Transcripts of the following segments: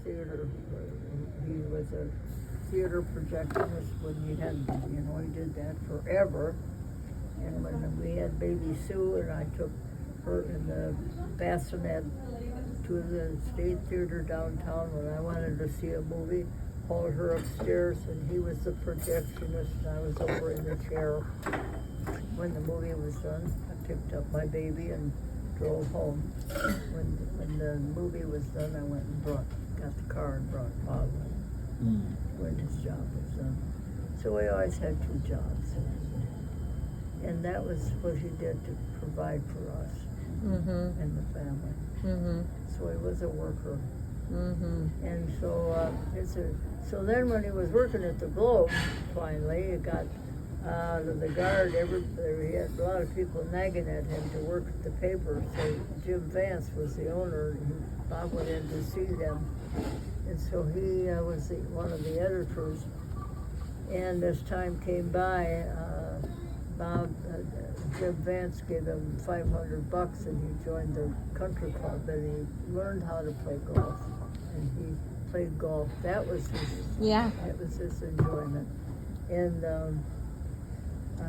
theater. He was a theater projectionist when he had, he did that forever. And when we had baby Sue and I took her in the bassinet to the State Theater downtown when I wanted to see a movie, hauled her upstairs, and he was the projectionist and I was over in the chair. When the movie was done, I picked up my baby and drove home. When the movie was done, I went and got the car and brought Bob when his job was done. So we always had 2 jobs. And that was what he did to provide for us and the family. So he was a worker. And so so then when he was working at the Globe, finally, he got out of the guard. He had a lot of people nagging at him to work at the paper. So Jim Vance was the owner, and Bob went in to see them. And so he was one of the editors. And as time came by, Jim Vance gave him $500 and he joined the country club and he learned how to play golf. And he played golf. That was his enjoyment. And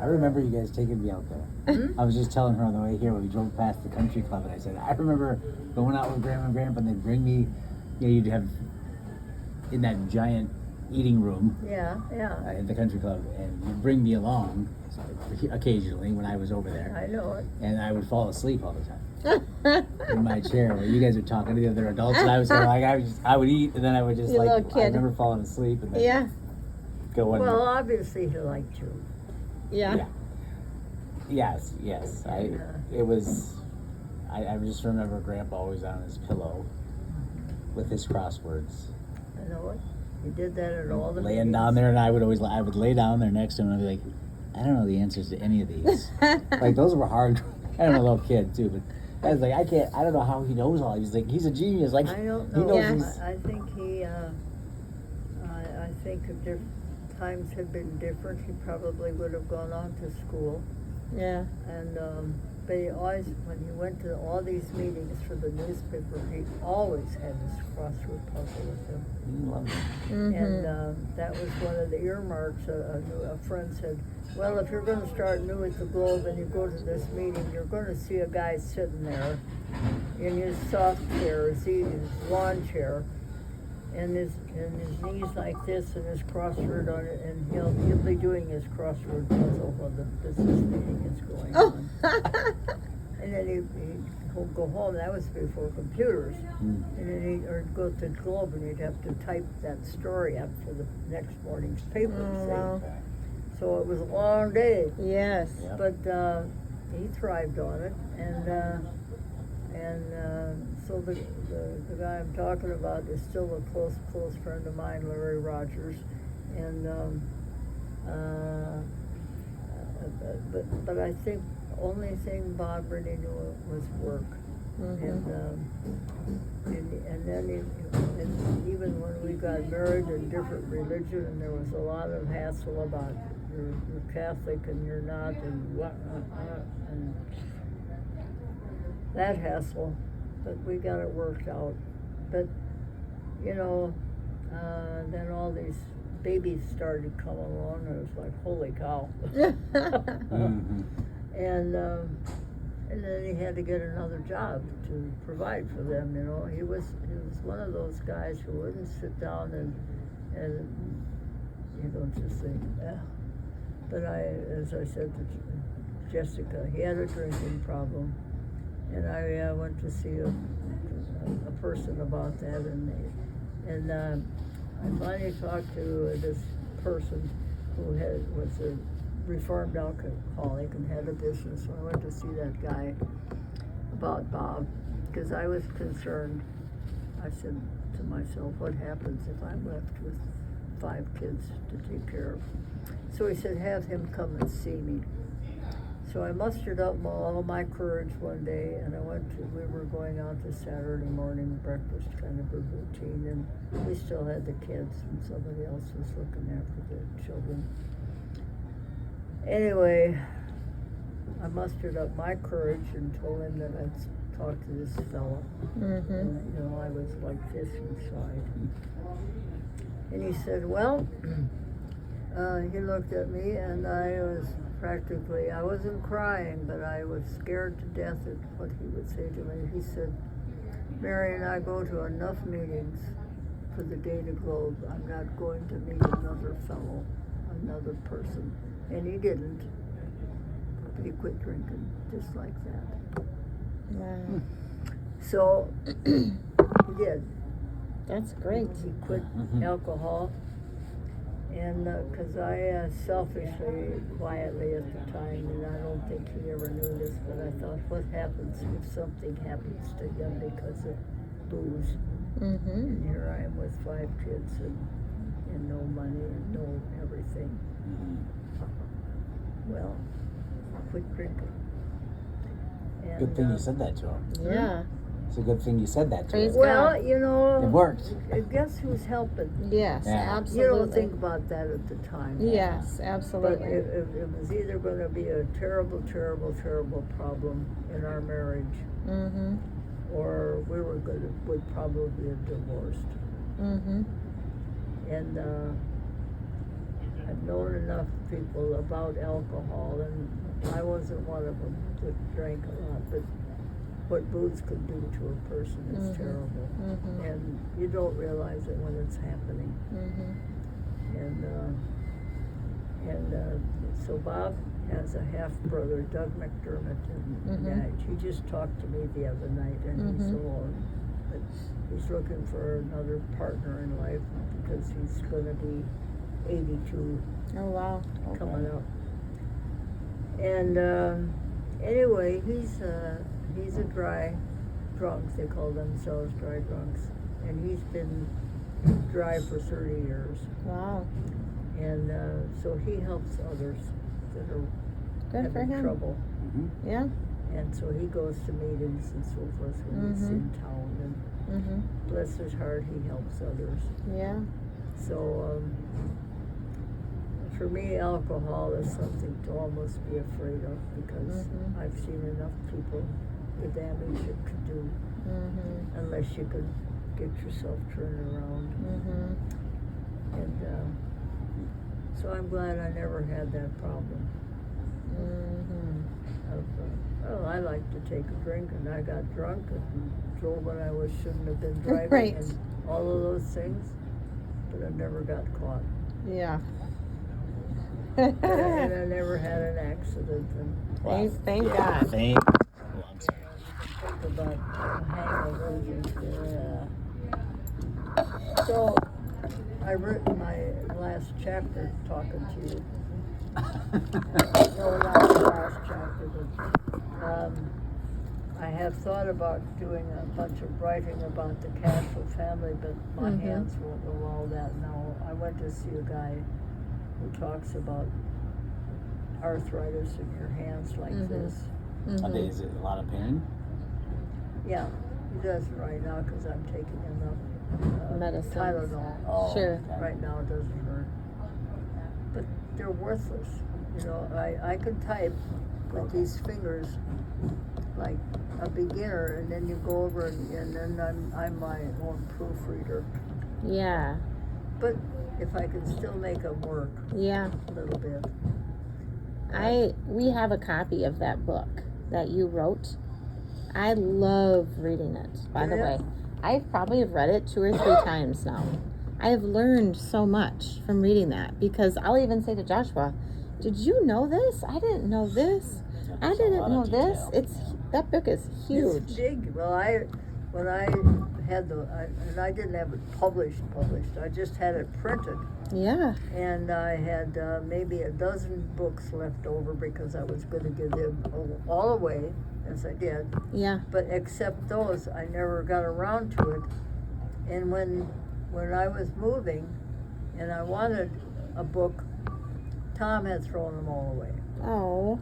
I remember you guys taking me out there. I was just telling her on the way here when we drove past the country club, and I said, I remember going out with Grandma and Grandpa, and they'd bring me, you'd have in that giant eating room at the country club, and you'd bring me along occasionally when I was over there. I know it. And I would fall asleep all the time in my chair while you guys were talking to the other adults, and I was I would eat, and then I would just I remember falling asleep, and then go in. Well, obviously he liked you. Yeah. Yes. It was. I just remember Grandpa always on his pillow with his crosswords. I know it. He did that at all the laying meetings. down there, and I would lay down there next to him, and I'd be like, I don't know the answers to any of these. Like those were hard. I'm a little kid too, but I was like, I don't know how he knows all. He's like, he's a genius. Like I don't he know. knows. I think I think if times had been different, he probably would have gone on to school. Yeah. And but he always, when he went to all these meetings for the newspaper, he always had this crossword puzzle with him. He loved it. And that was one of the earmarks. A friend said, well, if you're going to start new at the Globe and you go to this meeting, you're going to see a guy sitting there in his soft chair, his lawn chair, and his knees like this and his crossword on it, and he'll be doing his crossword puzzle while the business meeting is going on. And then he'll go home. That was before computers. And then he'd go to the Globe and he'd have to type that story up for the next morning's paper. Wow. So it was a long day. Yes. Yeah. But he thrived on it, and so the guy I'm talking about is still a close friend of mine, Larry Rogers, and but I think the only thing Bob really knew was work, and then even when we got married in different religion, and there was a lot of hassle about you're Catholic and you're not, and what and that hassle, but we got it worked out. But then all these babies started coming along, and it was like, holy cow. And then he had to get another job to provide for them. He was one of those guys who wouldn't sit down and just think, But as I said to Jessica, he had a drinking problem. And I went to see a person about that, and I finally talked to this person who was a reformed alcoholic and had a business. So I went to see that guy about Bob, because I was concerned. I said to myself, what happens if I'm left with 5 kids to take care of? So he said, have him come and see me. So I mustered up all my courage one day, and we were going out to Saturday morning breakfast, kind of a routine, and we still had the kids, and somebody else was looking after the children. Anyway, I mustered up my courage and told him that I'd talk to this fellow. Mm-hmm. And, you know, I was like this inside. And he said, well, he looked at me, and I wasn't crying, but I was scared to death at what he would say to me. He said, Mary and I go to enough meetings for the Data Globe. I'm not going to meet another fellow, another person. And he didn't. But he quit drinking just like that. Wow. So he did. That's great. He quit alcohol. And because I selfishly, quietly at the time, and I don't think he ever knew this, but I thought, what happens if something happens to him because of booze? Mm-hmm. And here I am with 5 kids and no money and no everything. Well, quit drinking. And, Good thing you said that to him. Yeah. It's a good thing you said that to Praise him. well, you know, It worked. Guess who's helping? Yes, Yeah. absolutely. You don't think about that at the time. Yes, But absolutely. it was either going to be a terrible, terrible, terrible problem in our marriage, Mm-hmm. or we would probably have divorced. Mm-hmm. And I've known enough people about alcohol, and I wasn't one of them that drank a lot, but what booze could do to a person is Mhm. terrible. Mhm. And you don't realize it when it's happening. Mm-hmm. And so Bob has a half brother, Doug McDermott, and Mhm. he just talked to me the other night, and he's Mhm. alone. But he's looking for another partner in life because he's going to be 82 Oh, wow. Okay. coming up. And anyway, he's a dry drunk. They call themselves dry drunks, and he's been dry for 30 years. Wow. And so he helps others that are Good for having him. trouble. Mm-hmm. Yeah. And so he goes to meetings and so forth when he's Mhm. in town. And Mm-hmm. bless his heart, he helps others. Yeah. So for me, alcohol is something to almost be afraid of because Mhm. I've seen enough people the damage it could do Mm-hmm. unless you can get yourself turned around. Mm-hmm. And so I'm glad I never had that problem. Mm-hmm. Well, I like to take a drink, and I got drunk and drove when I shouldn't have been driving, Right. and all of those things, but I never got caught. Yeah. And I never had an accident. And Thank God. Thank. Oh, I'm sorry. think about hangovers and so I've written my last chapter talking to you. No, not the last chapter, but I have thought about doing a bunch of writing about the Cashel family, but my Mhm. hands won't go all that now. I went to see a guy who talks about arthritis in your hands like Mhm. this. Mm-hmm. Is it a lot of pain? Yeah, he doesn't right now because I'm taking enough Medicines. Tylenol. Oh, Sure. okay. Right now it doesn't hurt. But they're worthless. You know, I can type with these fingers like a beginner, and then you go over and then I'm my own proofreader. Yeah. But if I can still make them work Yeah. a little bit. We have a copy of that book that you wrote. I love reading it, by the Yeah. way. I probably have read it 2 or 3 times now. I have learned so much from reading that because I'll even say to Joshua, did you know this? I didn't know this. I There's a didn't lot know of this. detail. That book is It's huge. big. Well, when I had and I didn't have it published. I just had it printed. Yeah. And I had maybe a dozen books left over because I was going to give them all away, as I did. Yeah. But except those, I never got around to it. And when I was moving, and I wanted a book, Tom had thrown them all away. Oh.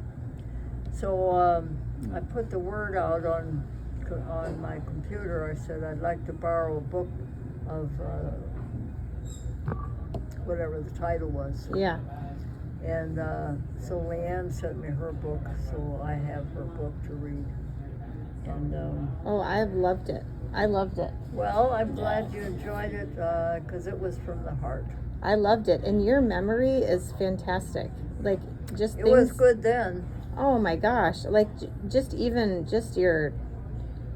So I put the word out on my computer. I said I'd like to borrow a book of whatever the title was. Yeah. And so Leanne sent me her book, so I have her book to read. And Oh, I've loved it. I loved it. well, I'm glad you enjoyed it because it was from the heart. I loved it. And your memory is fantastic. Like, just It things. was good then. Oh my gosh. Like, just even just your,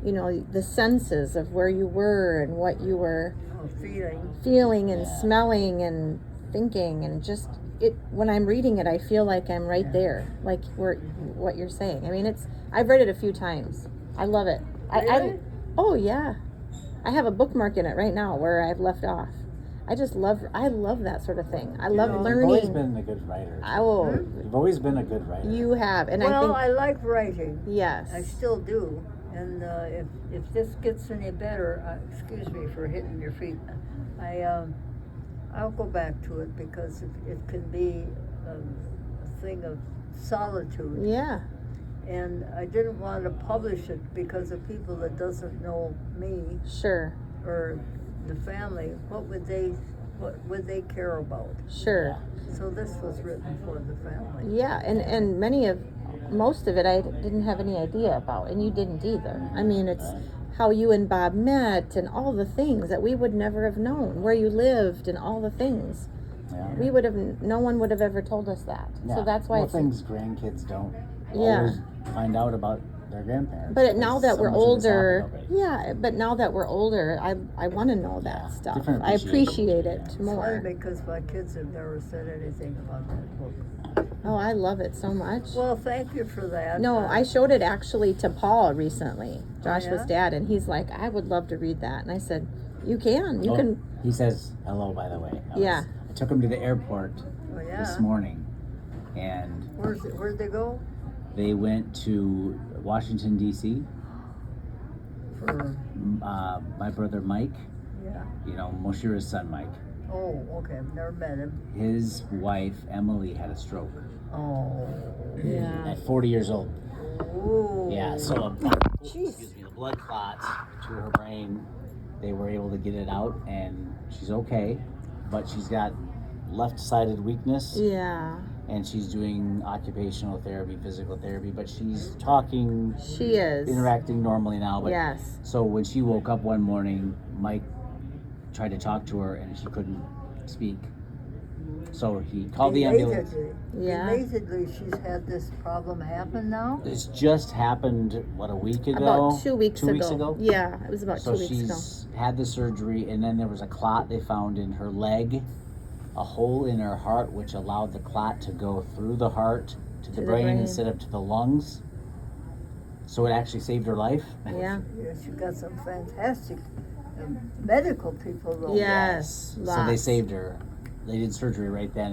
the senses of where you were and what you were feeling and smelling and thinking, and just when I'm reading it, I feel like I'm right there, like what you're saying. I mean, I've read it a few times. I love it. Really? Oh yeah, I have a bookmark in it right now where I've left off. I love that sort of thing. I love learning. You've always been a good writer. You've always been a good writer. You have, and well, I like writing. Yes, I still do. And if this gets any better, excuse me for hitting your feet. I'll go back to it because it can be a thing of solitude. Yeah. And I didn't want to publish it because of people that doesn't know me. Sure. Or the family. What would they care about? Sure. So this was written for the family. Yeah, and most of it I didn't have any idea about, and you didn't either. I mean, it's how you and Bob met and all the things that we would never have known, where you lived and all the things. Yeah. No one would have ever told us that. Yeah. So that's why things grandkids don't Yeah. always find out about their grandparents. But now that we're so much of it's older, happened already. but now that we're older, I want to know that stuff. different I appreciate it It's more. funny because my kids have never said anything about that book. Oh, I love it so much. Well, thank you for that. No, I showed it actually to Paul recently, Joshua's yeah? dad, and he's like, I would love to read that. And I said, you can. You can. He says hello, by the way. Yeah. I took him to the airport Oh, yeah. this morning, and Where'd they go? they went to Washington, D.C. For My brother Mike, yeah. Moshira's son Mike. Oh, okay. I've never met him. His wife Emily had a stroke Oh. Yeah. at 40 years old. Ooh. Yeah, so Jeez. the blood clots to her brain, they were able to get it out, and she's okay, but she's got left-sided weakness, Yeah. and she's doing occupational therapy, physical therapy, but she's talking, She is. interacting normally now. But Yes. so when she woke up one morning, Mike tried to talk to her, and she couldn't speak. So he called the ambulance. Yeah. Amazingly, she's had this problem happen now. It's just happened, what, a week ago? About 2 weeks ago. 2 weeks ago? Yeah, it was about So 2 weeks ago. she's had the surgery, and then there was a clot they found in her leg, a hole in her heart, which allowed the clot to go through the heart to the brain instead of to the lungs. So it actually saved her life. Yeah. Yeah, she got some fantastic medical people though. Yes. So they Lots. saved her. They did surgery right then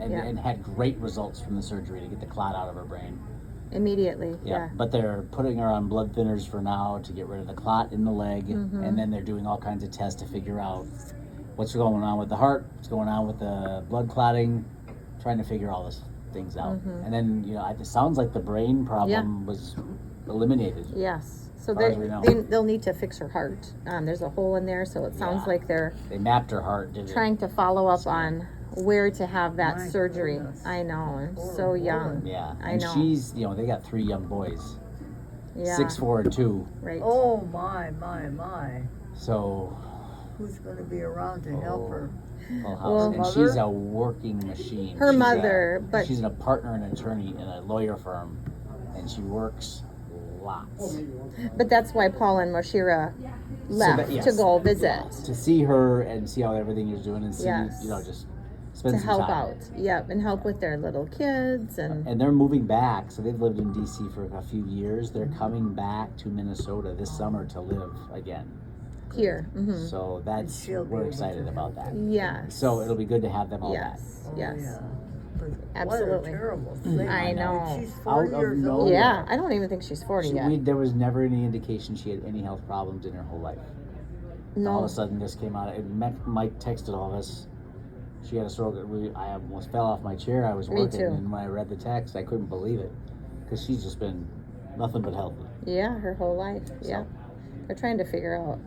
and Yeah. had great results from the surgery to get the clot out of her brain. Immediately. Yeah. But they're putting her on blood thinners for now to get rid of the clot in the leg, Mm-hmm. and then they're doing all kinds of tests to figure out what's going on with the heart, what's going on with the blood clotting, trying to figure all these things out. Mm-hmm. And then, it sounds like the brain problem was eliminated. Yes. So far as we know. they'll need to fix her heart. There's a hole in there, so it sounds Yeah. like they're They mapped her heart, did trying to follow up on where to have that My surgery. goodness. I know. I'm Poor so woman. young. Yeah. I And know. she's, they got 3 young boys, Yeah. 6, 4, and 2. Right. Oh my. So, Who's going to be around to help her? full house. Well, and mother? she's a working machine. Her She's mother, but- she's a partner and attorney in a lawyer firm, and she works lots. But that's why Paul and Moshira left yes. to go visit. To see her and see how everything is doing, and see, Yes. just spend To some help time. out. Yep. And help with their little kids and And they're moving back, so they've lived in D.C. for a few years. They're coming back to Minnesota this summer to live again. here. Mm-hmm. So that's she'll be we're able excited to about that. Yes. So it'll be good to have them all back. Yes. Oh, Yes. yeah. But Absolutely. What a terrible thing. I know. She's 40 Out of years nowhere. old. Yeah. I don't even think she's 40 yet. There was never any indication she had any health problems in her whole life. No. All of a sudden, this came out. Mike texted all of us. She had a stroke. I almost fell off my chair. I was Me working, too. and when I read the text, I couldn't believe it, because she's just been nothing but healthy. Yeah, her whole life. So- Yeah. They're trying to figure out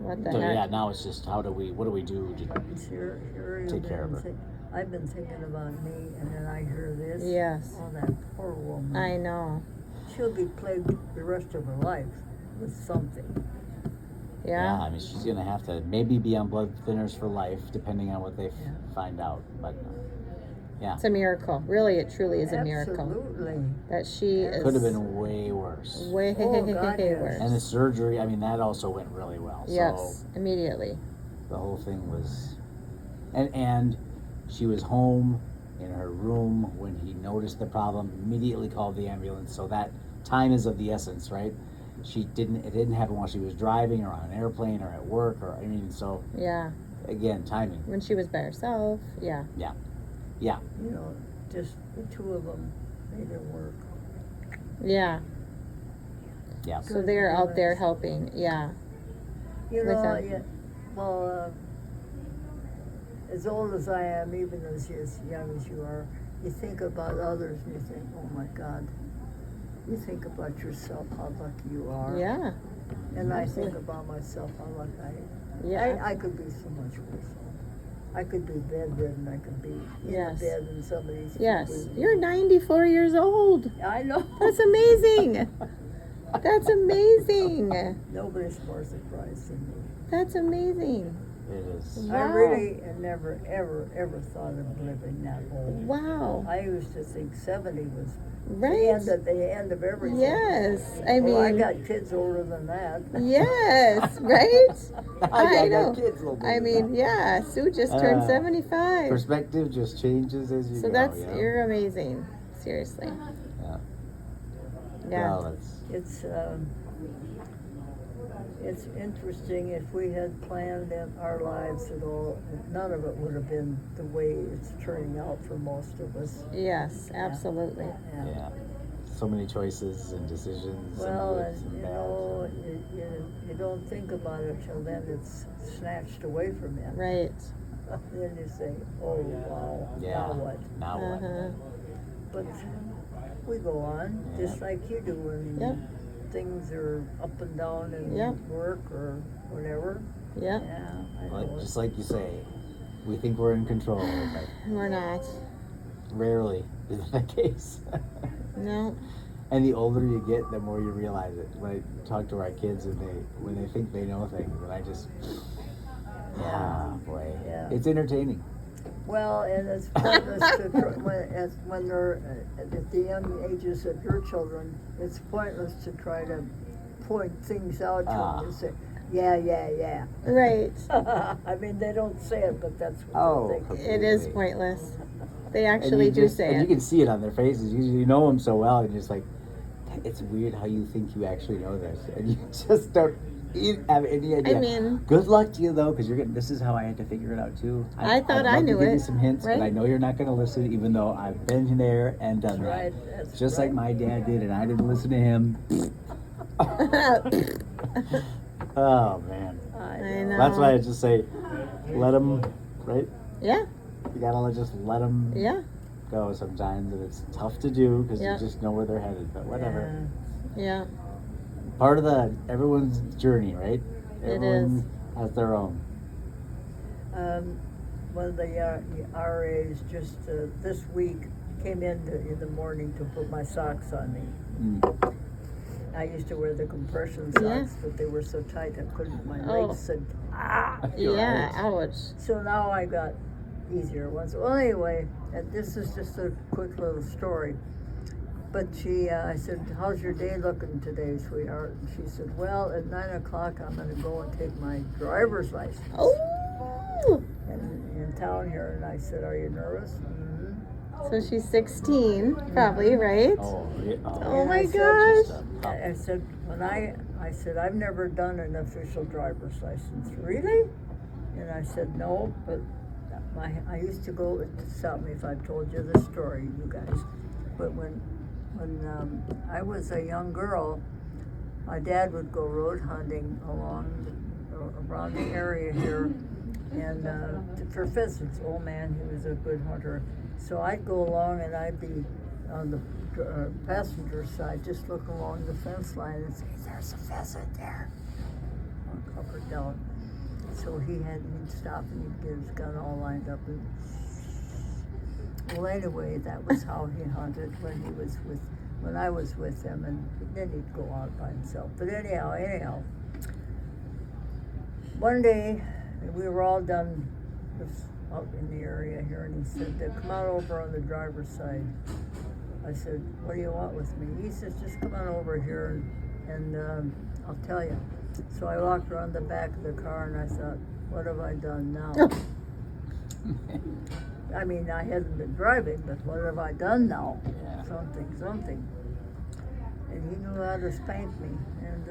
what the So heck. yeah, now it's just what do we do? Here you've Take care of been her. I've been thinking about me, and then I hear this. Yes. Oh, that poor woman. I know. She'll be plagued the rest of her life. with something. Yeah. I mean, she's gonna have to maybe be on blood thinners for life, depending on what they find out. But yeah, It's a miracle. Really, it truly is a miracle. Absolutely. That she is. could have been way worse. Way Oh, God, yes. worse. And the surgery, I mean, that also went really well. Yes, So immediately. the whole thing was, and she was home in her room when he noticed the problem. Immediately called the ambulance. So that time is of the essence, right? It didn't happen while she was driving or on an airplane or at work or, I mean, so Yeah. again, timing. When she was by herself. Yeah. Yeah. You know, just the two of them made it work. Yeah. Yeah. So they're out there helping. Yeah. You With know, her. yeah, well, as old as I am, even as young as you are, you think about others and you think, oh my God. You think about yourself, how lucky you are. Yeah. And I think about myself, how lucky I am. Yeah. I could be so much worse. I could be bedridden. I could be in Yes. bed and somebody's. Yes. You're 94 years old. I know. That's amazing. That's amazing. Nobody's more surprised than me. That's amazing. It is. Wow. I really never, ever thought of living that old. Wow. I used to think 70 was Right? the end of everything. Yes. I mean, Well, I got kids older than that. yes, right? I know. got kids a little bit. I mean, yeah, Sue just turned 75. Perspective just changes as you So go. that's, you know? you're amazing. Seriously. Yeah. Yeah. Well, It's interesting. If we had planned in our lives at all, none of it would have been the way it's turning out for most of us. Yes, absolutely. Yeah. So many choices and decisions. Well, and goods and and you bads. know, you don't think about it till then it's snatched away from you. Right. Then you say, oh wow, Yeah. now what? Now what? Uh-huh. But we go on, just like you do when Yep. things are up and down in Yep. work or whatever. Yep. Yeah, I Like, know. just like you say, we think we're in control, but We're not. rarely is that the case. No. And the older you get, the more you realize it. When I talk to our kids and when they think they know things, and I just, boy, Yeah. it's entertaining. Well, and it's pointless to when they're at the young ages of your children, it's pointless to try to point things out to them and say, yeah. Right. I mean, they don't say it, but that's what they're thinking. It is Completely. pointless. They actually do say and it. you can see it on their faces. You know them so well, and you're just like, it's weird how you think you actually know this, and you just don't have any idea. I mean, good luck to you though, because this is how I had to figure it out too. I thought I'd I love knew to give it, you some hints, but I right? know you're not going to listen, even though I've been there and done That's that. right, that's Just right. like my dad did, and I didn't listen to him. Oh man, I I know. know. that's why I just say, let them, right? Yeah. You gotta just let them Yeah. go sometimes, and it's tough to do because Yeah. you just know where they're headed. But whatever. Yeah. Part of everyone's journey, right? It Everyone has their own. One of the RAs just this week came in the morning to put my socks on me. Mm. I used to wear the compression Yeah. socks, but they were so tight I couldn't. My Oh. legs said, ah. Yeah. Ouch. So now I got easier ones. Well, anyway, and this is just a quick little story. But I said, how's your day looking today, sweetheart? And she said, well, at 9 o'clock I'm going to go and take my driver's license Oh. in town here. And I said, are you nervous? Mm-hmm. So she's 16, probably, right? Oh, yeah. Oh And my I said, gosh. I said, I said, I've never done an official driver's license. Really? And I said, no, but I used to go, stop me if I've told you this story, you guys. But when I was a young girl, my dad would go road hunting around the area here, and for pheasants. Old man, he was a good hunter. So I'd go along and I'd be on the passenger side, just look along the fence line and say, "There's a pheasant there." I'll cover it down. So he'd stop and he'd get his gun all lined up and. Well, anyway, that was how he hunted when when I was with him, and then he'd go out by himself. But anyhow, one day we were all done out in the area here, and he said, come on over on the driver's side. I said, what do you want with me? He says, just come on over here and I'll tell you. So I walked around the back of the car and I thought, what have I done now? I mean, I hadn't been driving, but what have I done now? Yeah. Something. And he knew how to spank me. And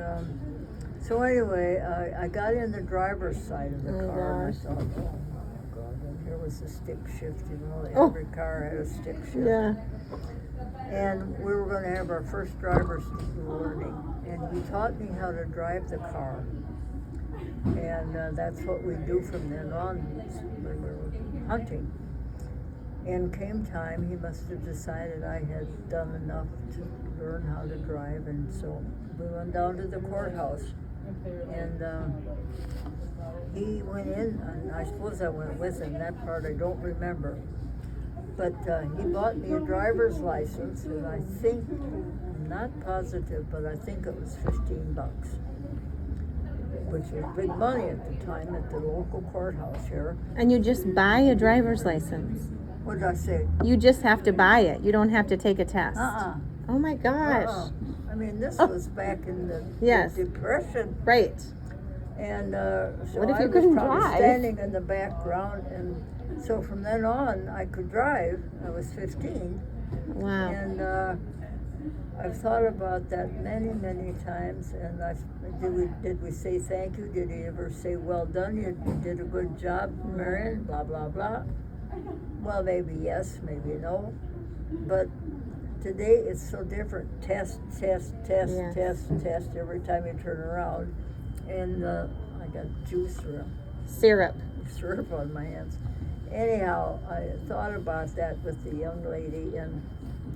so anyway, I got in the driver's side of the car, and I thought, oh my God, and here was the stick shift, every car had a stick shift. Yeah. And we were going to have our first driver's learning, and he taught me how to drive the car. And that's what we do from then on when we were hunting. And came time, he must have decided I had done enough to learn how to drive, and so we went down to the courthouse. And he went in, and I suppose I went with him. That part I don't remember. But he bought me a driver's license, and I think, I'm not positive, but I think it was $15, which was big money at the time at the local courthouse here. And you just buy a driver's license. What did I say? You just have to buy it. You don't have to take a test. Oh my gosh. I mean, this was back in the Depression. Right. And so what if I you was couldn't probably drive? standing in the background, and so from then on I could drive. I was 15. Wow. And I've thought about that many times, and did we say thank you? Did he ever say, well done, you did a good job, Marion, blah, blah, blah? Well, maybe yes, maybe no. But today it's so different. Test every time you turn around. And I got juice or syrup on my hands. Anyhow, I thought about that with the young lady, and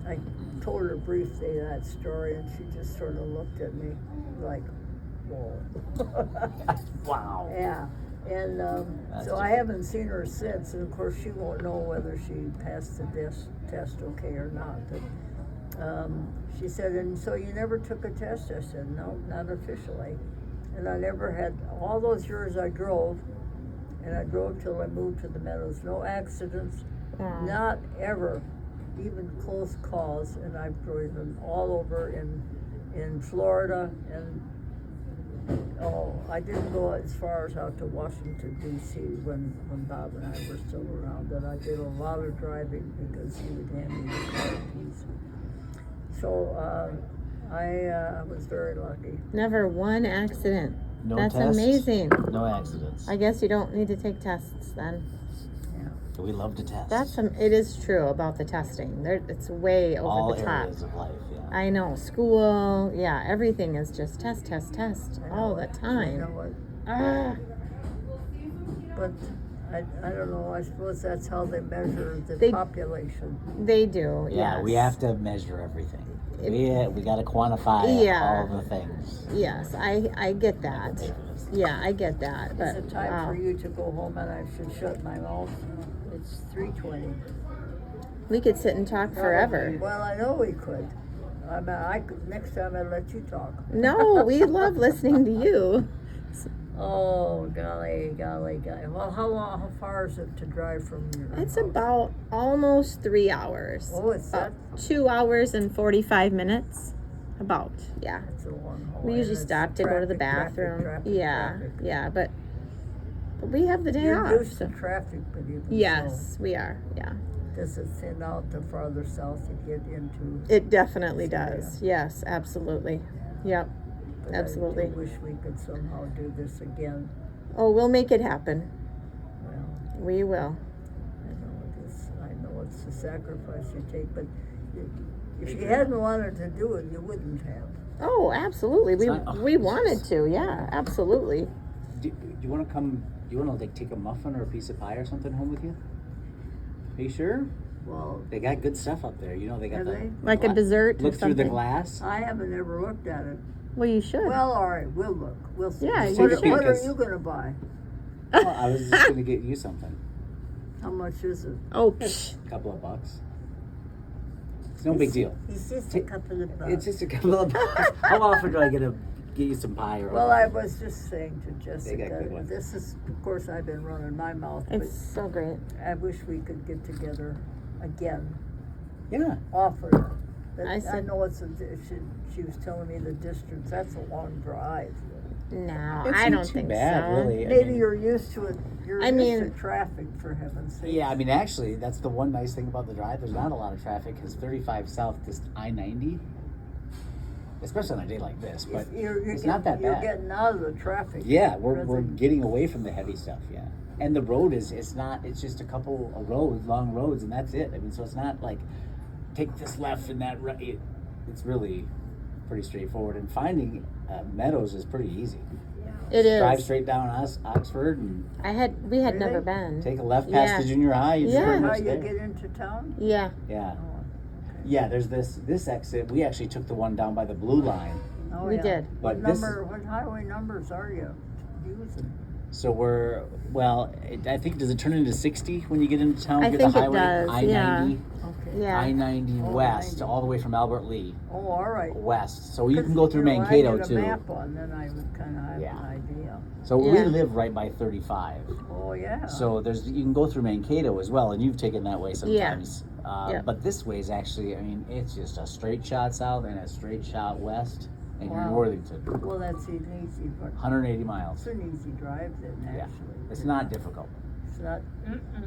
I told her briefly that story, and she just sort of looked at me like, whoa. Wow. Yeah. And so I haven't seen her since, and of course she won't know whether she passed the test okay or not. But she said, and so you never took a test? I said, no, not officially. And I never had, all those years I drove, and I drove till I moved to the Meadows, no accidents, not ever, even close calls, and I've driven all over in Florida, and I didn't go as far as out to Washington, D.C. when Bob and I were still around, but I did a lot of driving because he would hand me the car keys. So I was very lucky. Never one accident. No That's tests, amazing. No accidents. I guess you don't need to take tests then. Yeah. We love to test. It is true about the testing. It's way over all the top. areas of life, yeah. I know. School, everything is just test all the time. You know what? But I don't know, I suppose that's how they measure the population. They do, Yeah, we have to measure everything. We got to quantify all the things. Yes, I get that. Yeah, I get that. But Is it time for you to go home, and I should shut my mouth? It's 3:20. we could sit and talk forever. Well, I know we could. I could. Next time I'd let you talk. No, we love listening to you. Oh, golly. Well, how far is it to drive from your It's house? about almost 3 hours. Oh, it's that? 2 hours and 45 minutes. About, yeah. It's a long haul. We usually And stop it's to go to the traffic, bathroom. traffic. Yeah, but we have the day You're off. used to traffic, but even Yes, so, we are. Yeah, does it thin out the farther south you get into? it definitely this area? does. Yes, absolutely. Yep. But Absolutely. I do wish we could somehow do this again. Oh, we'll make it happen. Well, We will. I know it's a sacrifice you take, but if you hadn't wanted to do it, you wouldn't have. Oh, absolutely. It's We wanted to. Yeah, absolutely. Do you want to come? Do you want to take a muffin or a piece of pie or something home with you? Are you sure? Well, They got good stuff up there. They got Have the they? Like a dessert or Look through the something. glass. I haven't ever looked at it. Well, you should. Well, all right, we'll look. We'll see. Yeah, you should. What are you going to buy? Well, I was just gonna get you something. How much is it? Oh, psh. A couple of bucks. It's no big deal. It's just a couple of bucks. It's just a couple of bucks. How often do I get you some pie or Well, I was just saying to got Jessica, good ones. this is, of course, I've been running my mouth, It's but so great. I wish we could get together again, Yeah. often. But I I said- know she was telling me the distance, that's a long drive. No, It's I not don't too think bad, so. really. I Maybe mean- you're used to it, you're I used mean- to traffic, for heaven's sake. Yeah, I mean, actually, that's the one nice thing about the drive. There's not a lot of traffic because 35 south to I-90, especially on a day like this. But it's not that You're bad. getting out of the traffic. Yeah, we're rather- getting away from the heavy stuff. Yeah, and the road is it's just a couple of roads, long roads, and that's it. I mean, so it's not like take this left and that right. It's really pretty straightforward. And finding Meadows is pretty easy. It is. Drive straight down Oxford and We had Really? never been. take a left past Yeah. the junior high. You're Yeah. pretty How much you there. get into town? Yeah. Yeah. Oh, Yeah, there's this exit. We actually took the one down by the blue line. oh, We yeah. did. But What this number, what highway numbers are you using? So I think, does it turn into 60 when you get into town? I You get think the it highway, does, I-90, Okay. Yeah. I-90 Oh, west, 90. all the way from Albert Lee Oh, all right. west. So you can 'Cause, go through you know, Mankato I had too. a map on, then I would kind of have Yeah. an idea. So we Yeah. live right by 35. Oh, yeah. So you can go through Mankato as well, and you've taken that way Yeah. sometimes. Yeah. But this way is actually, I mean, it's just a straight shot south and a straight shot west, and you're in Wow. Worthington. Well, that's an easy, but 180 it's miles. an easy drive then, Yeah. actually. It's not difficult. It's not.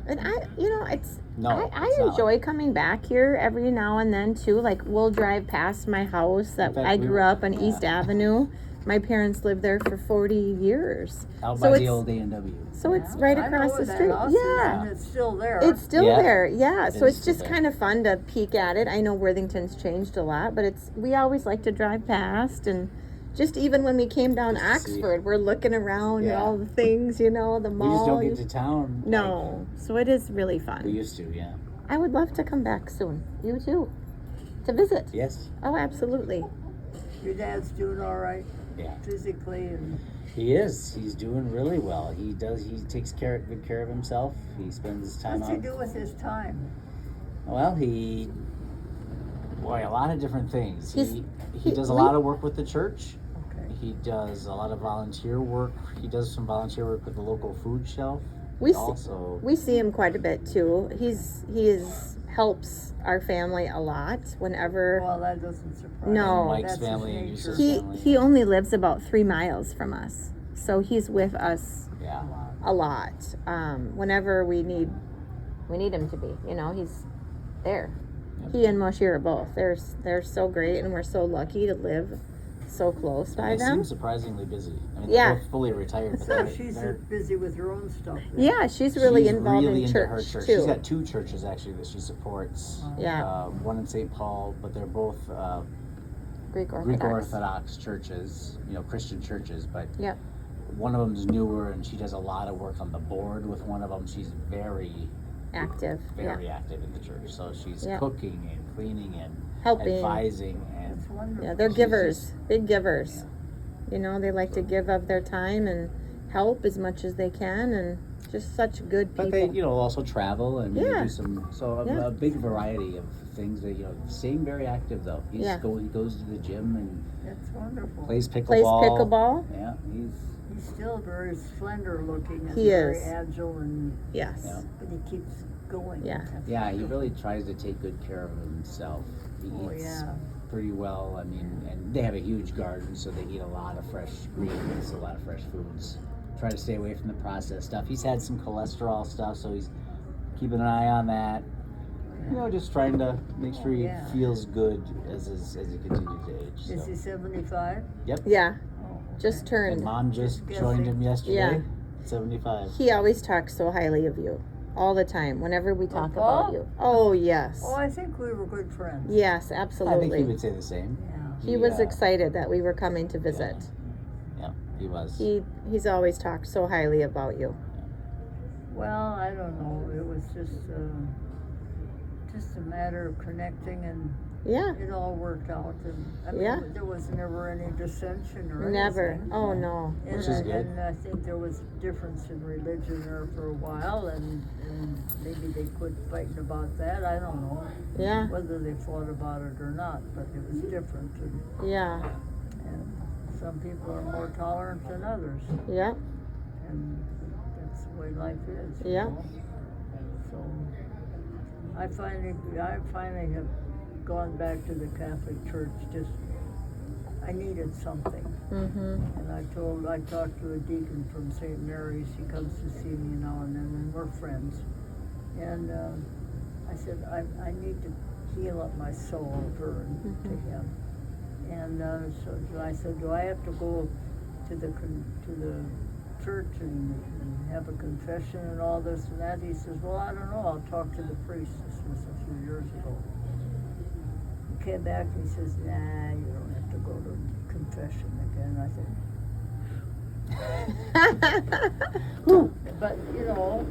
And it's No, I it's not. enjoy coming back here every now and then too. Like we'll drive past my house that In fact, I we grew were- up on yeah. East Avenue. My parents lived there for 40 years. Out So by the it's- old A&W. So it's Yeah, right I know across where the that street. house is, Yeah. and it's still there. It's still Yeah. there, yeah. It So is it's still just there. kind of fun to peek at it. I know Worthington's changed a lot, but we always like to drive past, and just even when we came down Just to see. Oxford, we're looking around at Yeah. all the things, the We mall. just don't get to town. No, so it is really like fun. we used to, yeah. I would love to come back soon. You too, to visit. Yes. Oh, absolutely. Your dad's doing all right Yeah. physically, and He is. He's doing really well. He takes good care of himself. He spends his time what's he out. do with his time? Well, a lot of different things. He he- does a we- lot of work with the church. Okay. He does a lot of volunteer work. He does some volunteer work with the local food shelf. We He see- also We see him quite a bit too. He helps our family a lot whenever. Well, that doesn't surprise No. me. Mike's That's his family and nature. Eustace's He family. he only lives about 3 miles from us, so he's with us Yeah. a lot. Whenever we need him to be, he's there. Yep. He and Moshir both. They're so great, and we're so lucky to live so close by They them. seem surprisingly busy. I mean, Yeah. they're both fully retired. But So they're- she's they're- busy with her own stuff. then. Yeah, she's really involved really in into her church church. too. She's got 2 churches actually that she supports. Yeah. One in St. Paul, but they're both Greek Orthodox. Greek Orthodox churches, Christian churches. But Yep. one of them's newer, and she does a lot of work on the board with one of them. She's very, Active. very active in the church. So she's Yeah. cooking and cleaning and Helping. advising, and That's wonderful. Yeah, they're She's givers, just- big givers. They like to give of their time and help as much as they can, and just such good people. But they, also travel and Yeah. do some. So Yeah. a big variety of things that staying very active though. He Yeah. goes to the gym and That's wonderful. plays pickleball. Plays pickleball. Yeah, He's still very slender looking and He very is. agile, and Yes. Yeah. but he keeps going. Yeah. That's Yeah, he wonderful. really tries to take good care of himself. He Oh, eats yeah. pretty well. I mean, and they have a huge garden, so they eat a lot of fresh greens, a lot of fresh foods. Try to stay away from the processed stuff. He's had some cholesterol stuff, so he's keeping an eye on that. Just trying to make sure he Yeah. feels good as he continues to age. Is So. he 75? Yep. Yeah, Oh, just And turned. Mom just Just joined guessing. him yesterday. Yeah. 75. He always talks so highly of you, all the time. Whenever we talk Paul? about you. Oh yes. Oh, I think we were good friends. Yes, I think he absolutely. would say the same. Yeah. He was excited that we were coming to visit. Yeah, he was. He's always talked so highly about you. Well, I don't know. It was just a matter of connecting, and Yeah. It all worked out, and I mean, Yeah. there was never any dissension or Never. anything. Oh no. And, Which is good. and I think there was difference in religion there for a while, and maybe they quit fighting about that. I don't know Yeah. whether they fought about it or not, but it was different. Yeah. And some people are more tolerant than others, Yep. and that's the way life is. Yeah. Know? So I finally have gone back to the Catholic Church. Just I needed something. Mhm. And I talked to a deacon from St. Mary's. He comes to see me now and then, and we're friends. And I said, I need to heal up my soul, her and to him. And so I said, do I have to go to the church and have a confession and all this and that? He says, well, I don't know. I'll talk to the priest. This was a few years ago. He came back and he says, nah, you don't have to go to confession again. I said, but you know,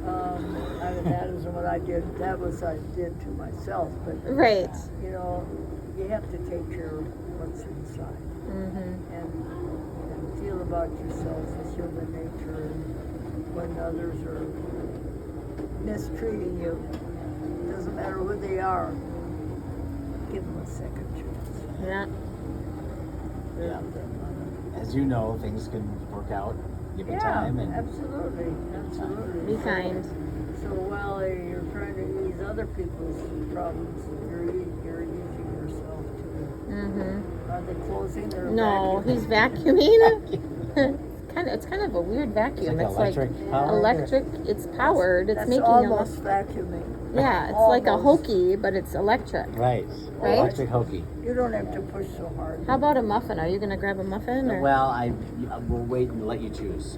that is what I did. That was I did to myself. But Right. you know, you have to take care of what's inside Mhm. and feel about yourself as human nature. And when others are mistreating you, doesn't matter who they are, give them a second chance. Yeah. Yeah. As you know, things can work out given time. And absolutely. Be kind. So while you're trying to ease other people's problems, you're easing yourself too. Mhm. Are they closing or No, vacuuming? he's vacuuming. It's kind of a weird vacuum. It's like electric power? electric. It's powered. It's That's making almost vacuuming. Yeah, it's like a Almost. hokey, but it's electric. right. Right? Electric hokey. You don't have to push so hard. How about a muffin? Are you gonna grab a muffin? Or? Well, I will wait and let you choose.